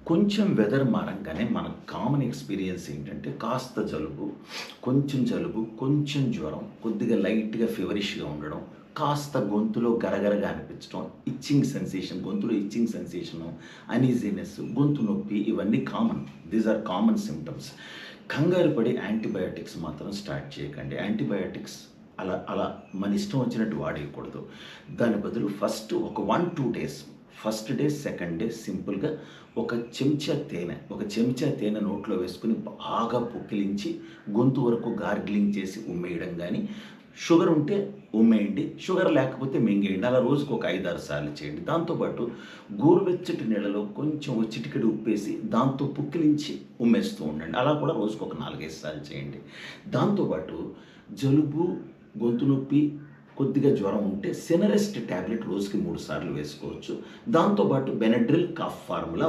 కొంచెం వెదర్ మారంగానే మనకు common experience ఏంటంటే కాస్త జలుబు, కొంచెం జ్వరం, కొద్దిగా లైట్‌గా ఫీవరిష్‌గా ఉండడం, కాస్త గొంతులో గరగరగా అనిపించడం, గొంతులో ఇచ్చింగ్ సెన్సేషను, అనీజీనెస్, గొంతు నొప్పి ఇవన్నీ common. These are common symptoms. కంగారు పడి యాంటీబయాటిక్స్ మాత్రం స్టార్ట్ చేయకండి. యాంటీబయాటిక్స్ అలా అలా మన ఇష్టం వచ్చినట్టు వాడేయకూడదు. దాని బదులు ఫస్ట్ ఒక 1, 2 days, first day, second day సింపుల్‌గా ఒక చెంచా తేనె నోట్లో వేసుకొని బాగా పుక్కిలించి గొంతు వరకు గార్గిలింగ్ చేసి ఉమ్మేయడం గానీ, షుగర్ ఉంటే ఉమ్మేయండి, షుగర్ లేకపోతే మింగేయండి. అలా రోజుకు ఒక 5, 6 సార్లు చేయండి. దాంతో పాటు గోరువెచ్చటి నీళ్ళలో కొంచెం ఓ చిటికెడు ఉప్పేసి దాంతో పుక్కిలించి ఉమ్మేస్తూ ఉండండి. అలా కూడా రోజుకు ఒక 4, 5 సార్లు చేయండి. దాంతో పాటు జలుబు, గొంతు నొప్పి, కొద్దిగా జ్వరం ఉంటే సినరెస్ట్ టాబ్లెట్ రోజుకి 3 సార్లు వేసుకోవచ్చు. దాంతో పాటు బెనడ్రిల్ కాఫ్ ఫార్ములా